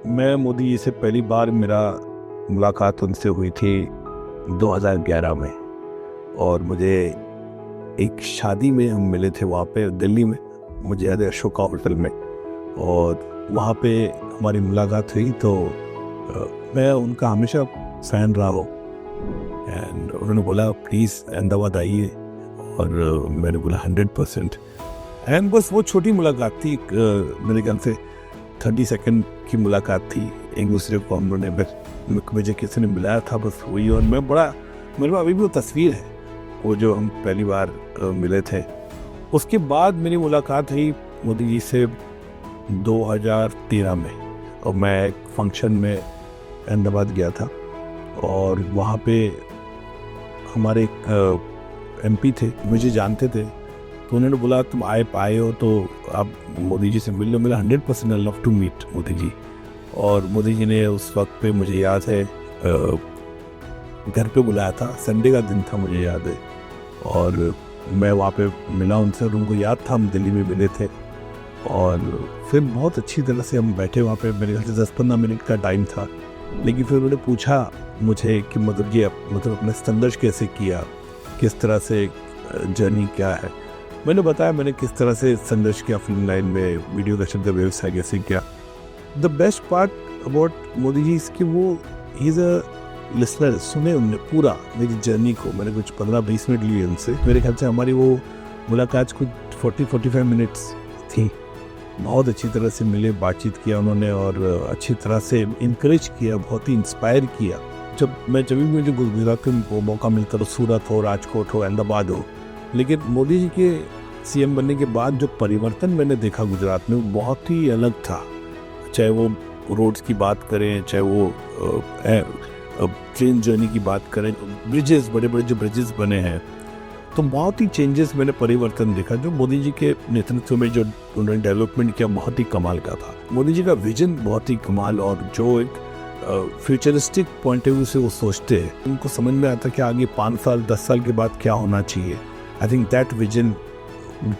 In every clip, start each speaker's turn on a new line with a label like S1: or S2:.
S1: मैं मोदी जी से पहली बार मेरा मुलाकात उनसे हुई थी 2011 में। और मुझे एक शादी में हम मिले थे वहाँ पे दिल्ली में, मुझे याद है अशोका होटल में। और वहाँ पे हमारी मुलाकात हुई तो मैं उनका हमेशा फ़ैन रहा हूँ। एंड उन्होंने बोला प्लीज़ अहमदाबाद आइए, और मैंने बोला 100%। एंड बस वो छोटी मुलाकात थी, मेरे ख्याल से 30 सेकंड की मुलाकात थी। एक दूसरे को हम लोगों ने, मुझे किसी ने बुलाया था, बस हुई। और मैं बड़ा, मेरे पास अभी भी वो तस्वीर है, वो जो हम पहली बार मिले थे। उसके बाद मेरी मुलाकात हुई मोदी जी से 2013 में, और मैं एक फंक्शन में अहमदाबाद गया था। और वहाँ पे हमारे MP थे, मुझे जानते थे, तो उन्होंने बोला तुम आए हो तो आप मोदी जी से मिल लो। मेरा 100% I love to meet Modi ji. और मोदी जी ने उस वक्त पे, मुझे याद है, घर पे बुलाया था, संडे का दिन था मुझे याद है। और मैं वहाँ पे मिला उनसे, और उनको याद था हम दिल्ली में मिले थे। और फिर बहुत अच्छी तरह से हम बैठे वहाँ पे, मेरे ख्याल से 10-15 मिनट का टाइम था। लेकिन फिर उन्होंने पूछा मुझे कि मतलब ये अपना संघर्ष कैसे किया, किस तरह से जर्नी क्या है। मैंने बताया मैंने किस तरह से संघर्ष किया फिल्म लाइन में, वीडियो कैसेट का व्यवसाय कैसे किया। The best part about Modi ji इसकी वो ही इज़ अ लिसनर। सुने उनने पूरा मेरी जर्नी को। मैंने कुछ 15-20 मिनट लिए उनसे। मेरे ख्याल से हमारी वो मुलाकात कुछ 40-45 मिनट्स थी। बहुत अच्छी तरह से मिले, बातचीत किया उन्होंने, और अच्छी तरह से इनकरेज किया, बहुत ही इंस्पायर किया। जब भी मुझे गुजरात में मौका मिलता तो सूरत हो, राजकोट हो, अहमदाबाद हो। लेकिन मोदी जी के CM बनने के बाद जो परिवर्तन मैंने देखा गुजरात में, वो बहुत ही अलग था। चाहे वो रोड्स की बात करें, चाहे वो ट्रेन जर्नी की बात करें, ब्रिजेस, बड़े बड़े जो ब्रिजेस बने हैं, तो बहुत ही चेंजेस मैंने, परिवर्तन देखा। जो मोदी जी के नेतृत्व में जो उन्होंने डेवलपमेंट किया, बहुत ही कमाल का था। मोदी जी का विजन बहुत ही कमाल, और जो एक फ्यूचरिस्टिक पॉइंट ऑफ व्यू से वो सोचते हैं, उनको समझ में आता है कि आगे 5 साल 10 साल के बाद क्या होना चाहिए। आई थिंक दैट विजन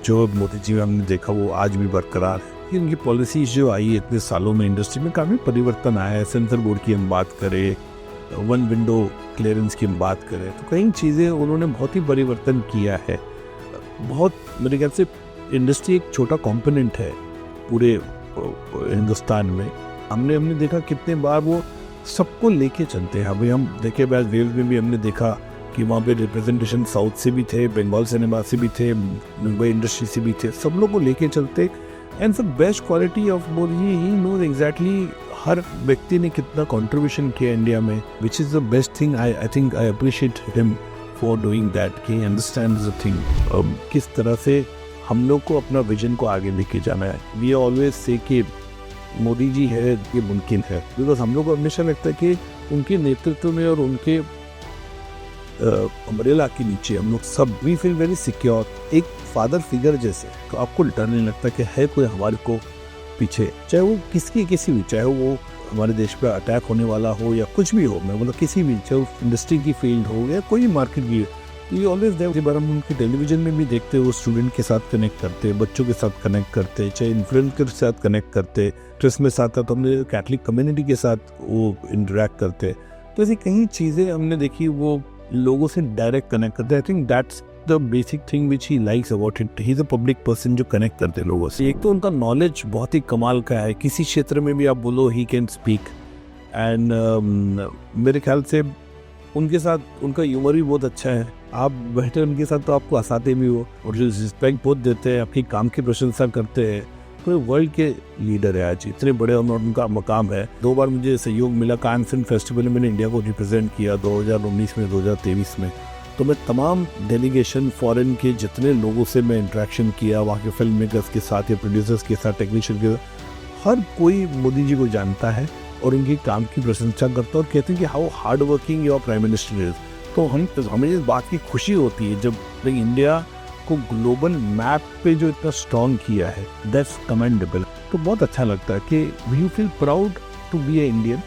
S1: जो मोदी जी में हमने देखा, वो आज भी बरकरार है। इनकी पॉलिसीज जो आई है इतने सालों में, इंडस्ट्री में काफ़ी परिवर्तन आया है। सेंसर बोर्ड की हम बात करें, 1 विंडो क्लियरेंस की हम बात करें, तो कई चीज़ें उन्होंने बहुत ही परिवर्तन किया है। बहुत, मेरे ख्याल से इंडस्ट्री एक छोटा कंपोनेंट है पूरे हिंदुस्तान में। हमने देखा कितने बार वो सबको लेके चलते हैं। अभी हम देखे बैल वेव में भी हमने देखा कि वहाँ पे रिप्रेजेंटेशन साउथ से भी थे, बंगाल सिनेमा से भी थे, मुंबई इंडस्ट्री से भी थे, सब लोग को लेके चलते। And the best quality of Modi ji, he knows exactly हर व्यक्ति ने कितना कंट्रीब्यूशन किया इंडिया में, which is the best thing. I think I appreciate him for doing that, कि अंडरस्टैंड्स द थिंग, किस तरह से हम लोग को अपना विजन को आगे लेके जाना है। वी ऑलवेज से कि मोदी जी है ये मुमकिन है, बिकॉज हम लोग को हमेशा लगता है कि उनके नेतृत्व में और उनके अम्ब्रेला के नीचे हम लोग सब वी फील वेरी सिक्योर, एक फादर फिगर जैसे। तो आपको डर नहीं लगता कि है कोई हमारे को पीछे, चाहे वो किसी भी, चाहे वो हमारे देश पे अटैक होने वाला हो या कुछ भी हो। मैं मतलब किसी भी, चाहे वो इंडस्ट्री की फील्ड हो या कोई भी मार्केट की हो, तो ये ऑलवेज देयर। बार हम उनके टेलीविजन में भी देखते, वो स्टूडेंट के साथ कनेक्ट करते, बच्चों के साथ कनेक्ट करते, चाहे इन्फ्लुएंसर के साथ कनेक्ट करते, क्रिसमस आता तो हमने कैथलिक कम्युनिटी के साथ वो इंटरेक्ट करते। तो ऐसी कई चीज़ें हमने देखी, वो लोगों से डायरेक्ट कनेक्ट करते। I think that's the basic thing which he likes about it. He is a public person जो कनेक्ट करते हैं लोगों से। एक तो उनका नॉलेज बहुत ही कमाल का है, किसी क्षेत्र में भी आप बोलो ही कैन स्पीक। एंड मेरे ख्याल से उनके साथ उनका ह्यूमर भी बहुत अच्छा है। आप बैठे उनके साथ तो आपको हंसाते भी हो, और जो रिस्पेक्ट बहुत देते हैं, आपकी काम की प्रशंसा करते हैं। पूरे वर्ल्ड के लीडर है आज, इतने बड़े उनका मकाम है। 2 बार मुझे सहयोग मिला। कान फिल्म फेस्टिवल में मैंने इंडिया को रिप्रेजेंट किया 2019 में, 2023 में। तो मैं तमाम डेलीगेशन फॉरेन के जितने लोगों से मैं इंटरेक्शन किया, वहाँ के फिल्म मेकर्स के साथ या प्रोड्यूसर्स के साथ, टेक्नीशियन के साथ, हर कोई मोदी जी को जानता है और उनके काम की प्रशंसा करता है, और कहते हैं कि how hard working your prime minister is. तो हमें इस बात की खुशी होती है जब इंडिया को ग्लोबल मैप पे जो इतना स्ट्रॉन्ग किया है, दैट्स कमेंडेबल। तो बहुत अच्छा लगता है कि we feel proud to be a Indian.